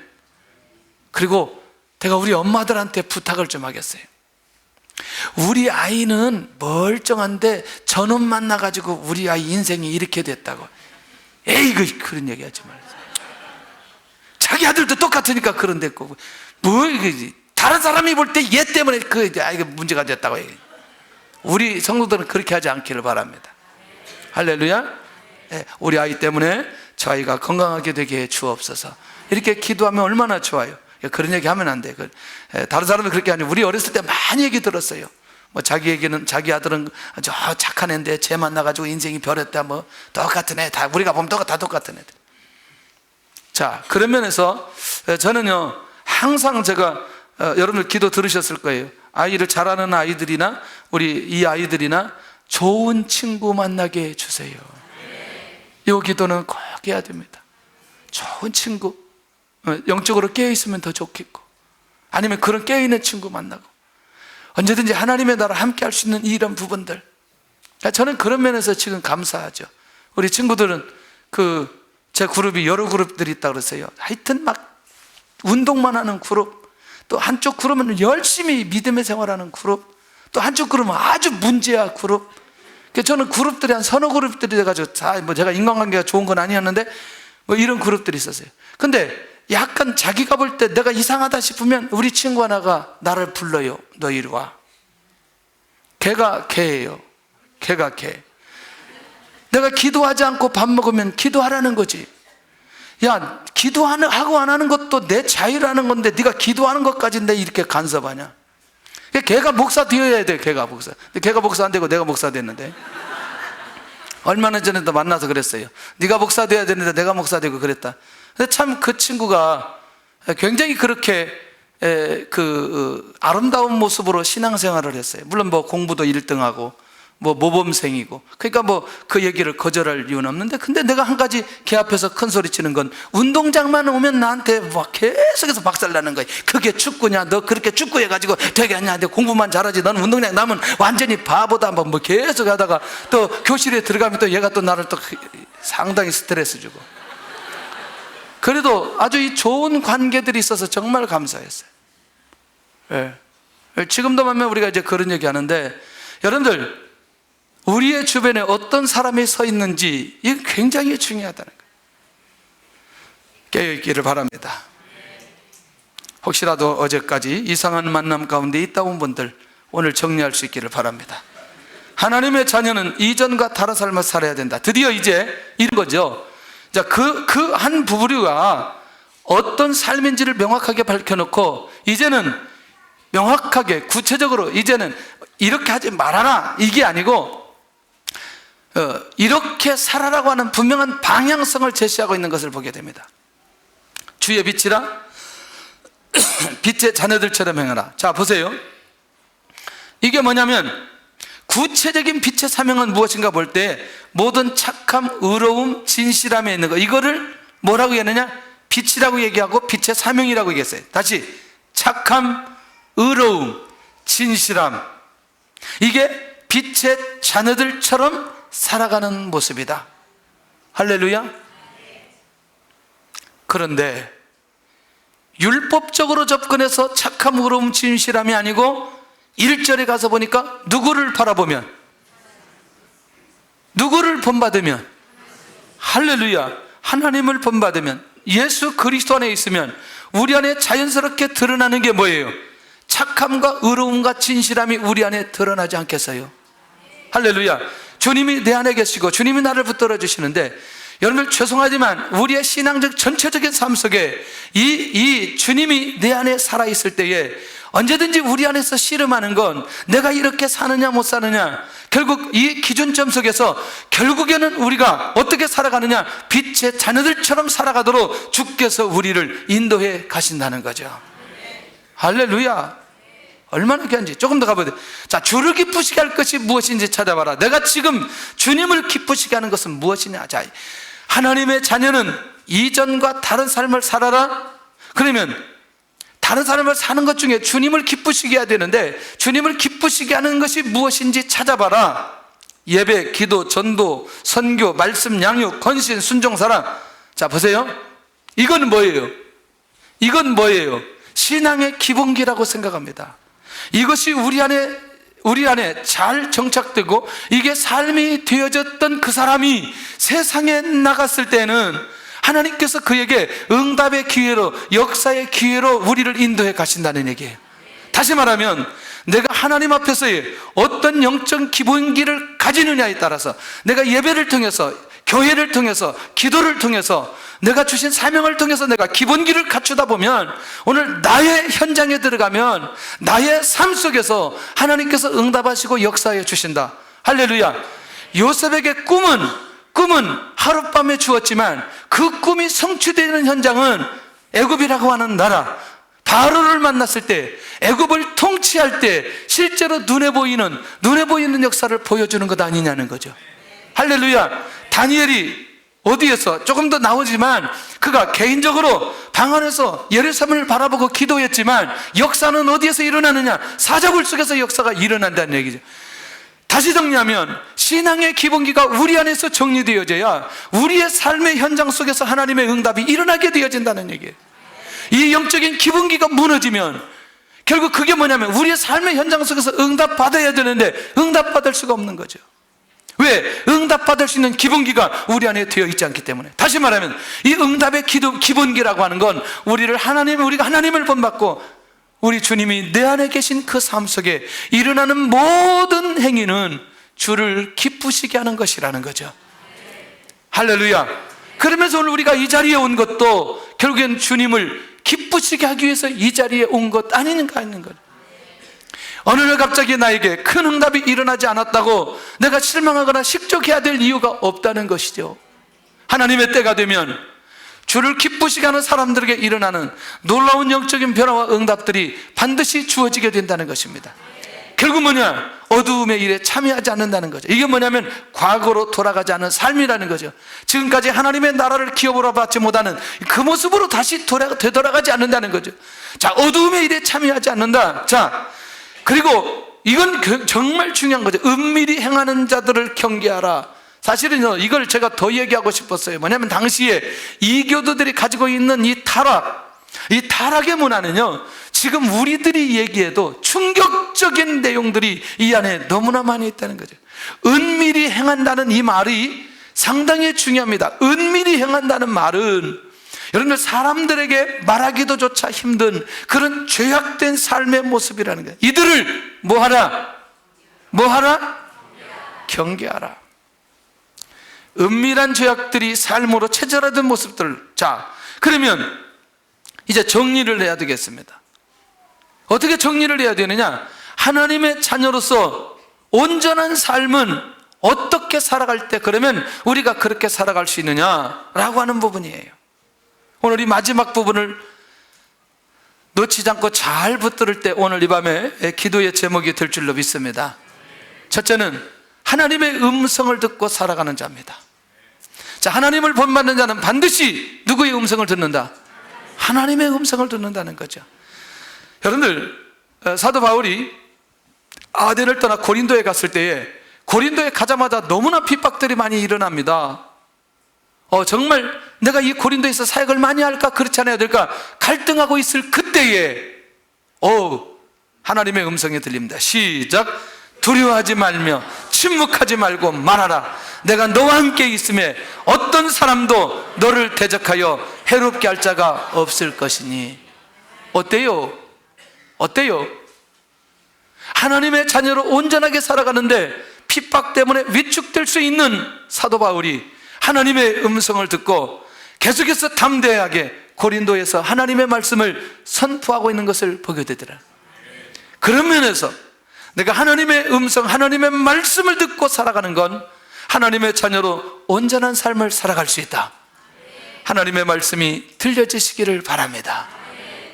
그리고 제가 우리 엄마들한테 부탁을 좀 하겠어요. 우리 아이는 멀쩡한데 저놈 만나가지고 우리 아이 인생이 이렇게 됐다고. 에이, 그런 얘기 하지 말아요. 자기 아들도 똑같으니까 그런 데고, 다른 사람이 볼 때 얘 때문에 아이가 문제가 됐다고 얘기해요. 우리 성도들은 그렇게 하지 않기를 바랍니다. 할렐루야. 우리 아이 때문에 저 아이가 건강하게 되게 해 주옵소서. 이렇게 기도하면 얼마나 좋아요. 그런 얘기 하면 안 돼. 다른 사람은 그렇게 하니, 우리 어렸을 때 많이 얘기 들었어요. 자기 아들은 아주 착한 애인데 쟤 만나가지고 인생이 변했다, 똑같은 애, 다 우리가 보면 다 똑같은 애들. 자, 그런 면에서 저는요, 항상 제가 여러분들 기도 들으셨을 거예요. 아이를 잘하는 아이들이나 우리 이 아이들이나 좋은 친구 만나게 해주세요. 이 기도는 꼭 해야 됩니다. 좋은 친구, 영적으로 깨어있으면 더 좋겠고, 아니면 그런 깨어있는 친구 만나고 언제든지 하나님의 나라 함께 할 수 있는 이런 부분들, 저는 그런 면에서 지금 감사하죠. 우리 친구들은 제 그룹이 여러 그룹들이 있다고 그랬어요. 하여튼 막 운동만 하는 그룹, 또 한쪽 그룹은 열심히 믿음의 생활하는 그룹, 또 한쪽 그룹은 아주 문제야 그룹. 저는 그룹들이 한 서너 그룹들이 돼가지고 제가 인간관계가 좋은 건 아니었는데 이런 그룹들이 있었어요. 근데 약간 자기가 볼 때 내가 이상하다 싶으면 우리 친구 하나가 나를 불러요. 너 이리 와. 걔가 걔예요. 걔가 걔. 내가 기도하지 않고 밥 먹으면 기도하라는 거지. 야, 기도하고 안 하는 것도 내 자유라는 건데 네가 기도하는 것까지 내 이렇게 간섭하냐? 걔가 목사 되어야 돼. 걔가 목사. 근데 걔가 목사 안 되고 내가 목사 됐는데, 얼마나 전에도 만나서 그랬어요. 네가 목사 돼야 되는데 내가 목사 되고 그랬다. 근데 참 그 친구가 굉장히 그렇게 아름다운 모습으로 신앙생활을 했어요. 물론 공부도 1등하고 모범생이고, 그러니까 그 얘기를 거절할 이유는 없는데, 근데 내가 한 가지 걔 앞에서 큰 소리 치는 건, 운동장만 오면 나한테 계속해서 박살나는 거야. 그게 축구냐, 너 그렇게 축구해가지고 되겠냐, 너 공부만 잘하지, 너는 운동장 나면 완전히 바보다, 계속 하다가 또 교실에 들어가면 또 얘가 또 나를 또 상당히 스트레스 주고. 그래도 아주 이 좋은 관계들이 있어서 정말 감사했어요. 예. 지금도 보면 우리가 이제 그런 얘기 하는데, 여러분들, 우리의 주변에 어떤 사람이 서 있는지, 이게 굉장히 중요하다는 거예요. 깨어있기를 바랍니다. 혹시라도 어제까지 이상한 만남 가운데 있다 온 분들, 오늘 정리할 수 있기를 바랍니다. 하나님의 자녀는 이전과 다른 삶을 살아야 된다. 드디어 이제 이런 거죠. 자, 그 한 부부가 어떤 삶인지를 명확하게 밝혀놓고, 이제는 명확하게 구체적으로 이제는 이렇게 하지 말아라, 이게 아니고 이렇게 살아라고 하는 분명한 방향성을 제시하고 있는 것을 보게 됩니다. 주의 빛이라 빛의 자녀들처럼 행하라. 자, 보세요. 이게 뭐냐면, 구체적인 빛의 사명은 무엇인가 볼 때, 모든 착함, 의로움, 진실함에 있는 거, 이거를 뭐라고 얘기하느냐? 빛이라고 얘기하고 빛의 사명이라고 얘기했어요. 다시, 착함, 의로움, 진실함, 이게 빛의 자녀들처럼 살아가는 모습이다. 할렐루야. 그런데 율법적으로 접근해서 착함, 의로움, 진실함이 아니고 1절에 가서 보니까 누구를 바라보면, 누구를 본받으면, 할렐루야, 하나님을 본받으면, 예수 그리스도 안에 있으면 우리 안에 자연스럽게 드러나는 게 뭐예요? 착함과 의로움과 진실함이 우리 안에 드러나지 않겠어요? 할렐루야. 주님이 내 안에 계시고 주님이 나를 붙들어 주시는데, 여러분들 죄송하지만 우리의 신앙적 전체적인 삶 속에 이 주님이 내 안에 살아있을 때에 언제든지 우리 안에서 씨름하는 건, 내가 이렇게 사느냐 못 사느냐, 결국 이 기준점 속에서 결국에는 우리가 어떻게 살아가느냐, 빛의 자녀들처럼 살아가도록 주께서 우리를 인도해 가신다는 거죠. 할렐루야. 얼마나 귀한지. 조금 더 가보세요. 자, 주를 기쁘시게 할 것이 무엇인지 찾아봐라. 내가 지금 주님을 기쁘시게 하는 것은 무엇이냐. 자, 하나님의 자녀는 이전과 다른 삶을 살아라. 그러면 다른 삶을 사는 것 중에 주님을 기쁘시게 해야 되는데, 주님을 기쁘시게 하는 것이 무엇인지 찾아봐라. 예배, 기도, 전도, 선교, 말씀, 양육, 헌신, 순종, 사랑. 자, 보세요. 이건 뭐예요? 이건 뭐예요? 신앙의 기본기라고 생각합니다. 이것이 우리 안에 잘 정착되고 이게 삶이 되어졌던 그 사람이 세상에 나갔을 때는 하나님께서 그에게 응답의 기회로, 역사의 기회로 우리를 인도해 가신다는 얘기예요. 다시 말하면, 내가 하나님 앞에서의 어떤 영적 기본기를 가지느냐에 따라서, 내가 예배를 통해서, 교회를 통해서, 기도를 통해서, 내가 주신 사명을 통해서 내가 기본기를 갖추다 보면, 오늘 나의 현장에 들어가면 나의 삶 속에서 하나님께서 응답하시고 역사해 주신다. 할렐루야. 요셉에게 꿈은 하룻밤에 주었지만 그 꿈이 성취되는 현장은 애굽이라고 하는 나라, 바로를 만났을 때, 애굽을 통치할 때 실제로 눈에 보이는 역사를 보여주는 것 아니냐는 거죠. 할렐루야. 다니엘이 어디에서 조금 더 나오지만, 그가 개인적으로 방 안에서 예루살렘을 바라보고 기도했지만 역사는 어디에서 일어나느냐? 사자굴 속에서 역사가 일어난다는 얘기죠. 다시 정리하면, 신앙의 기본기가 우리 안에서 정리되어져야 우리의 삶의 현장 속에서 하나님의 응답이 일어나게 되어진다는 얘기예요. 이 영적인 기본기가 무너지면 결국 그게 뭐냐면, 우리의 삶의 현장 속에서 응답받아야 되는데 응답받을 수가 없는 거죠. 왜? 응답받을 수 있는 기본기가 우리 안에 되어 있지 않기 때문에. 다시 말하면, 이 응답의 기본기라고 하는 건 우리가 하나님을 본받고 우리 주님이 내 안에 계신 그 삶 속에 일어나는 모든 행위는 주를 기쁘시게 하는 것이라는 거죠. 할렐루야. 그러면서 오늘 우리가 이 자리에 온 것도 결국엔 주님을 기쁘시게 하기 위해서 이 자리에 온 것 아닌가 하는 거예요. 어느 날 갑자기 나에게 큰 응답이 일어나지 않았다고 내가 실망하거나 식적해야 될 이유가 없다는 것이죠. 하나님의 때가 되면 주를 기쁘시게 하는 사람들에게 일어나는 놀라운 영적인 변화와 응답들이 반드시 주어지게 된다는 것입니다. 결국 뭐냐? 어두움의 일에 참여하지 않는다는 거죠. 이게 뭐냐면 과거로 돌아가지 않는 삶이라는 거죠. 지금까지 하나님의 나라를 기업으로 받지 못하는 그 모습으로 다시 되돌아가지 않는다는 거죠. 자, 어두움의 일에 참여하지 않는다. 자, 그리고 이건 정말 중요한 거죠. 은밀히 행하는 자들을 경계하라. 사실은요, 이걸 제가 더 얘기하고 싶었어요. 뭐냐면 당시에 이교도들이 가지고 있는 이 타락의 문화는요, 지금 우리들이 얘기해도 충격적인 내용들이 이 안에 너무나 많이 있다는 거죠. 은밀히 행한다는 이 말이 상당히 중요합니다. 은밀히 행한다는 말은 여러분들 사람들에게 말하기도 조차 힘든 그런 죄악된 삶의 모습이라는 거예요. 이들을 뭐하라? 경계하라. 은밀한 죄악들이 삶으로 체질화된 모습들. 자, 그러면 이제 정리를 해야 되겠습니다. 어떻게 정리를 해야 되느냐? 하나님의 자녀로서 온전한 삶은 어떻게 살아갈 때 그러면 우리가 그렇게 살아갈 수 있느냐라고 하는 부분이에요. 오늘 이 마지막 부분을 놓치지 않고 잘 붙들을 때 오늘 이 밤에 기도의 제목이 될 줄로 믿습니다. 첫째는 하나님의 음성을 듣고 살아가는 자입니다. 자, 하나님을 본받는 자는 반드시 누구의 음성을 듣는다? 하나님의 음성을 듣는다는 거죠. 여러분들, 사도 바울이 아덴을 떠나 고린도에 갔을 때에 고린도에 가자마자 너무나 핍박들이 많이 일어납니다. 정말 내가 이 고린도에서 사역을 많이 할까 그렇지 않아야 될까 갈등하고 있을 그때에 하나님의 음성이 들립니다. 시작. 두려워하지 말며 침묵하지 말고 말하라. 내가 너와 함께 있음에 어떤 사람도 너를 대적하여 해롭게 할 자가 없을 것이니. 어때요? 하나님의 자녀로 온전하게 살아가는데 핍박 때문에 위축될 수 있는 사도 바울이 하나님의 음성을 듣고 계속해서 담대하게 고린도에서 하나님의 말씀을 선포하고 있는 것을 보게 되더라. 그런 면에서 내가 하나님의 음성, 하나님의 말씀을 듣고 살아가는 건 하나님의 자녀로 온전한 삶을 살아갈 수 있다. 하나님의 말씀이 들려지시기를 바랍니다.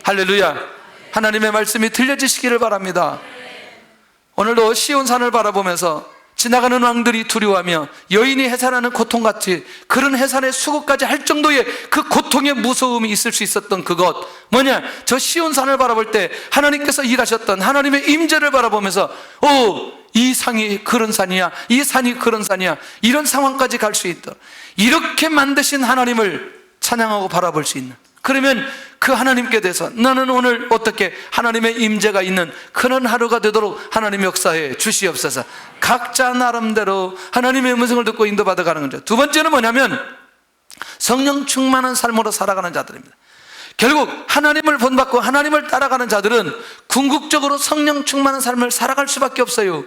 할렐루야. 하나님의 말씀이 들려지시기를 바랍니다. 오늘도 시온산을 바라보면서 지나가는 왕들이 두려워하며 여인이 해산하는 고통같이 그런 해산의 수고까지 할 정도의 그 고통의 무서움이 있을 수 있었던 그것 뭐냐? 저 시온산을 바라볼 때 하나님께서 일하셨던 하나님의 임재를 바라보면서 이 산이 그런 산이야, 이 산이 그런 산이야, 이런 상황까지 갈 수 있다. 이렇게 만드신 하나님을 찬양하고 바라볼 수 있는, 그러면 그 하나님께 대해서 나는 오늘 어떻게 하나님의 임재가 있는 그런 하루가 되도록 하나님 역사에 주시옵소서. 각자 나름대로 하나님의 음성을 듣고 인도받아가는 거죠. 두 번째는 뭐냐면 성령 충만한 삶으로 살아가는 자들입니다. 결국 하나님을 본받고 하나님을 따라가는 자들은 궁극적으로 성령 충만한 삶을 살아갈 수밖에 없어요.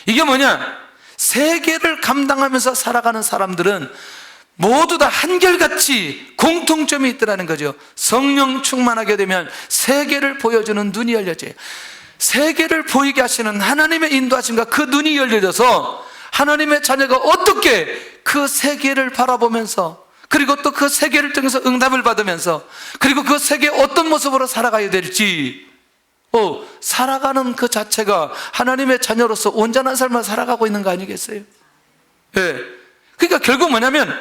이게 뭐냐? 세계를 감당하면서 살아가는 사람들은 모두 다 한결같이 공통점이 있더라는 거죠. 성령 충만하게 되면 세계를 보여주는 눈이 열려져요. 세계를 보이게 하시는 하나님의 인도하심과 그 눈이 열려져서 하나님의 자녀가 어떻게 그 세계를 바라보면서 그리고 또 그 세계를 통해서 응답을 받으면서 그리고 그 세계에 어떤 모습으로 살아가야 될지 살아가는 그 자체가 하나님의 자녀로서 온전한 삶을 살아가고 있는 거 아니겠어요? 예. 그러니까 결국 뭐냐면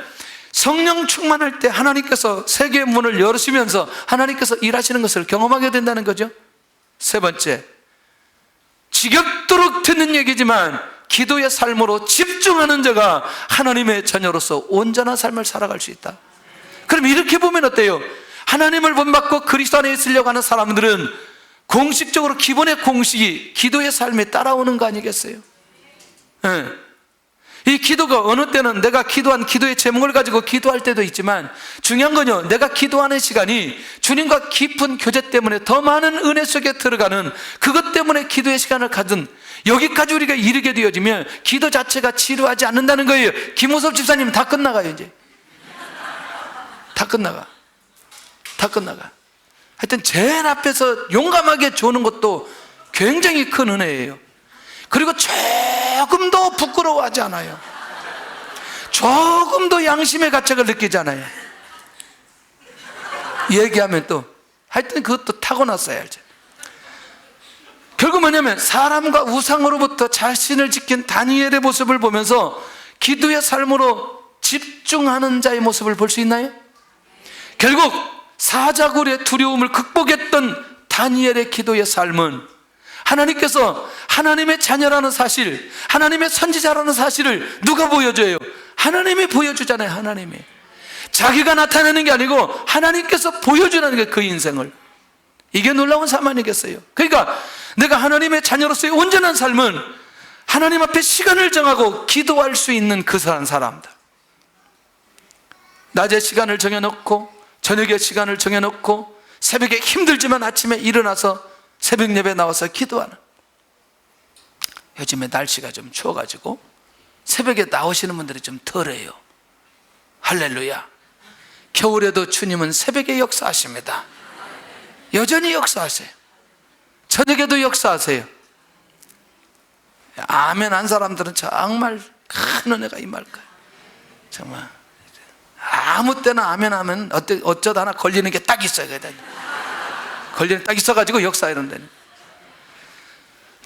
성령 충만할 때 하나님께서 세계의 문을 열으시면서 하나님께서 일하시는 것을 경험하게 된다는 거죠. 세 번째, 지겹도록 듣는 얘기지만 기도의 삶으로 집중하는 자가 하나님의 자녀로서 온전한 삶을 살아갈 수 있다. 그럼 이렇게 보면 어때요? 하나님을 본받고 그리스도 안에 있으려고 하는 사람들은 공식적으로 기본의 공식이 기도의 삶에 따라오는 거 아니겠어요? 네. 이 기도가 어느 때는 내가 기도한 기도의 제목을 가지고 기도할 때도 있지만 중요한 건요, 내가 기도하는 시간이 주님과 깊은 교제 때문에 더 많은 은혜 속에 들어가는 그것 때문에 기도의 시간을 가진 여기까지 우리가 이르게 되어지면 기도 자체가 지루하지 않는다는 거예요. 김호섭 집사님 다 끝나가요. 이제 다 끝나가. 하여튼 제일 앞에서 용감하게 조는 것도 굉장히 큰 은혜예요. 그리고 조금도 부끄러워하지 않아요. 조금도 양심의 가책을 느끼지 않아요. 얘기하면 또 하여튼 그것도 타고났어야지. 결국 뭐냐면 사람과 우상으로부터 자신을 지킨 다니엘의 모습을 보면서 기도의 삶으로 집중하는 자의 모습을 볼 수 있나요? 결국 사자굴의 두려움을 극복했던 다니엘의 기도의 삶은 하나님께서 하나님의 자녀라는 사실, 하나님의 선지자라는 사실을 누가 보여줘요? 하나님이 보여주잖아요. 하나님이. 자기가 나타내는 게 아니고 하나님께서 보여주는 게 그 인생을. 이게 놀라운 삶 아니겠어요? 그러니까 내가 하나님의 자녀로서의 온전한 삶은 하나님 앞에 시간을 정하고 기도할 수 있는 그 사람들. 낮에 시간을 정해놓고 저녁에 시간을 정해놓고 새벽에 힘들지만 아침에 일어나서 새벽 예배 나와서 기도하는. 요즘에 날씨가 좀 추워가지고 새벽에 나오시는 분들이 좀 덜해요. 할렐루야. 겨울에도 주님은 새벽에 역사하십니다. 여전히 역사하세요. 저녁에도 역사하세요. 아멘 한 사람들은 정말 큰 은혜가 임할 거예요. 정말 아무 때나 아멘 하면 어쩌다 하나 걸리는 게 딱 있어요. 걸리는 딱 있어가지고 역사 이런다니.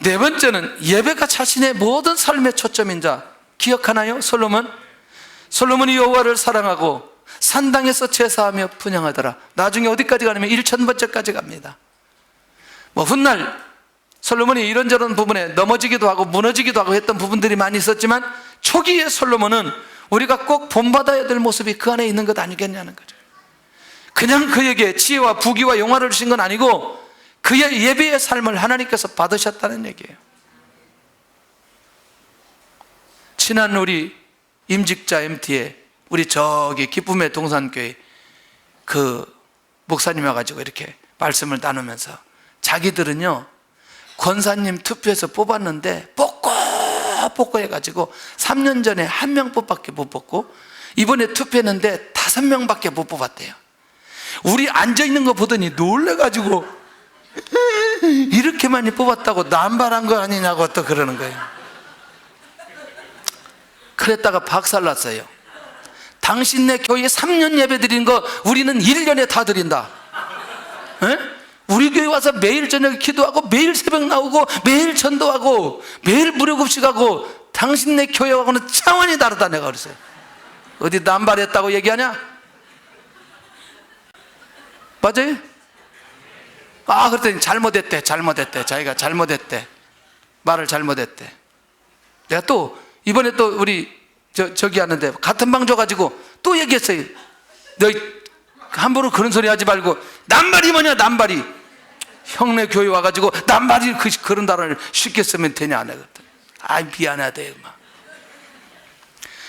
네 번째는 예배가 자신의 모든 삶의 초점인 자. 기억하나요? 솔로몬이 여호와를 사랑하고 산당에서 제사하며 분향하더라. 나중에 어디까지 가냐면 1000번째까지 갑니다. 훗날 솔로몬이 이런저런 부분에 넘어지기도 하고 무너지기도 하고 했던 부분들이 많이 있었지만 초기의 솔로몬은 우리가 꼭 본받아야 될 모습이 그 안에 있는 것 아니겠냐는 거죠. 그냥 그에게 지혜와 부귀와 영화를 주신 건 아니고 그의 예배의 삶을 하나님께서 받으셨다는 얘기예요. 친한 우리 임직자 MT에 우리 저기 기쁨의 동산교회 그 목사님 와가지고 이렇게 말씀을 나누면서 자기들은요 권사님 투표해서 뽑았는데 뽑고 해가지고 3년 전에 1명밖에 못 뽑고 이번에 투표했는데 5명밖에 못 뽑았대요. 우리 앉아있는 거 보더니 놀래가지고 이렇게 많이 뽑았다고 남발한 거 아니냐고 또 그러는 거예요. 그랬다가 박살났어요. 당신네 교회에 3년 예배 드리는 거 우리는 1년에 다 드린다. 에? 우리 교회 와서 매일 저녁에 기도하고 매일 새벽 나오고 매일 전도하고 매일 무료급식하고 당신네 교회하고는 차원이 다르다 내가 그랬어요. 어디 남발했다고 얘기하냐? 맞아요? 그랬더니 잘못했대. 자기가 잘못했대. 말을 잘못했대. 내가 또 이번에 또 우리 저기 하는데 같은 방 줘가지고 또 얘기했어요. 너희 함부로 그런 소리 하지 말고 남발이 뭐냐 남발이. 형네 교회 와가지고 남발이 그런 단어를 쉽게 쓰면 되냐 내가. 미안하대요.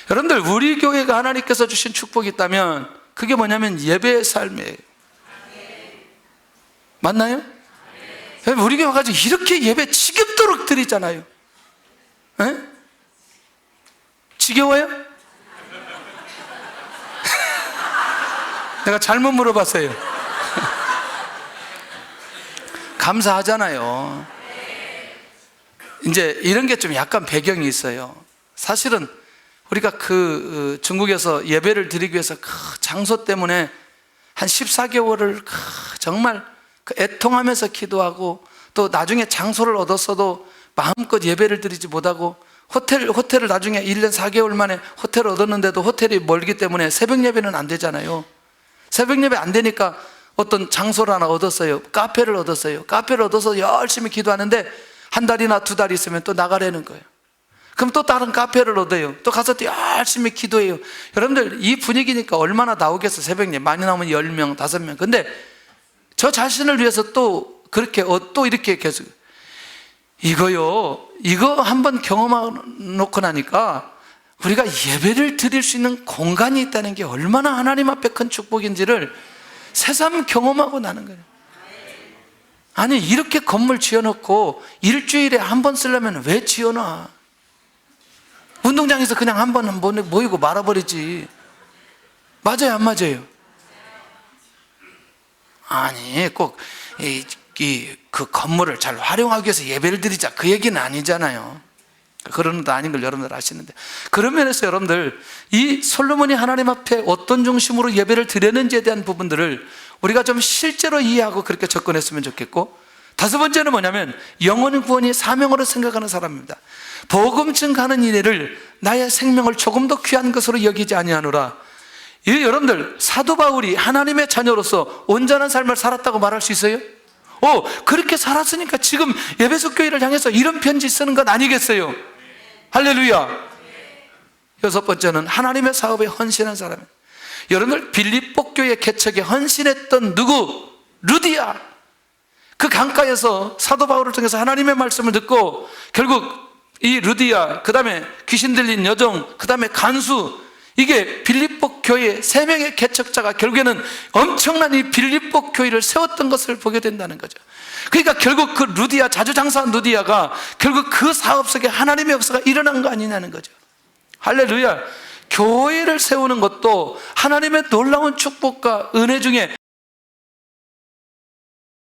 여러분들 우리 교회가 하나님께서 주신 축복이 있다면 그게 뭐냐면 예배의 삶이에요. 맞나요? 우리 교회 와가지고 이렇게 예배 지겹도록 드리잖아요. 에? 지겨워요? 내가 잘못 물어봤어요. 감사하잖아요. 이제 이런 게 좀 약간 배경이 있어요. 사실은 우리가 그 중국에서 예배를 드리기 위해서 그 장소 때문에 한 14개월을 정말 애통하면서 기도하고 또 나중에 장소를 얻었어도 마음껏 예배를 드리지 못하고 호텔을 나중에 1년 4개월 만에 호텔을 얻었는데도 호텔이 멀기 때문에 새벽 예배는 안 되잖아요. 새벽 예배 안 되니까 어떤 장소를 하나 얻었어요. 카페를 얻었어요. 카페를 얻어서 열심히 기도하는데 한 달이나 2달 있으면 또 나가라는 거예요. 그럼 또 다른 카페를 얻어요. 또 가서 또 열심히 기도해요. 여러분들 이 분위기니까 얼마나 나오겠어. 새벽 예배 많이 나오면 10명 5명. 근데 저 자신을 위해서 또 그렇게 또 이렇게 계속 이거 한번 경험해놓고 나니까 우리가 예배를 드릴 수 있는 공간이 있다는 게 얼마나 하나님 앞에 큰 축복인지를 새삼 경험하고 나는 거예요. 아니 이렇게 건물 지어놓고 일주일에 한 번 쓰려면 왜 지어놔? 운동장에서 그냥 한 번 모이고 말아버리지. 맞아요 안 맞아요? 아니 꼭 그 건물을 잘 활용하기 위해서 예배를 드리자 그 얘기는 아니잖아요. 그런 것도 아닌 걸 여러분들 아시는데, 그런 면에서 여러분들 이 솔로몬이 하나님 앞에 어떤 중심으로 예배를 드렸는지에 대한 부분들을 우리가 좀 실제로 이해하고 그렇게 접근했으면 좋겠고, 다섯 번째는 뭐냐면 영혼 구원이 사명으로 생각하는 사람입니다. 복음 증가하는 일을 나의 생명을 조금 더 귀한 것으로 여기지 아니하노라. 여러분들, 사도 바울이 하나님의 자녀로서 온전한 삶을 살았다고 말할 수 있어요? 그렇게 살았으니까 지금 에베소 교회를 향해서 이런 편지 쓰는 것 아니겠어요? 할렐루야. 여섯 번째는 하나님의 사업에 헌신한 사람입니다. 여러분들, 빌립보 교회 개척에 헌신했던 누구? 루디아. 그 강가에서 사도 바울을 통해서 하나님의 말씀을 듣고 결국 이 루디아, 그 다음에 귀신 들린 여종, 그 다음에 간수, 이게 빌립보 교회 세 명의 개척자가 결국에는 엄청난 이 빌립보 교회를 세웠던 것을 보게 된다는 거죠. 그러니까 결국 그 루디아, 자주장사한 루디아가 결국 그 사업 속에 하나님의 역사가 일어난 거 아니냐는 거죠. 할렐루야. 교회를 세우는 것도 하나님의 놀라운 축복과 은혜 중에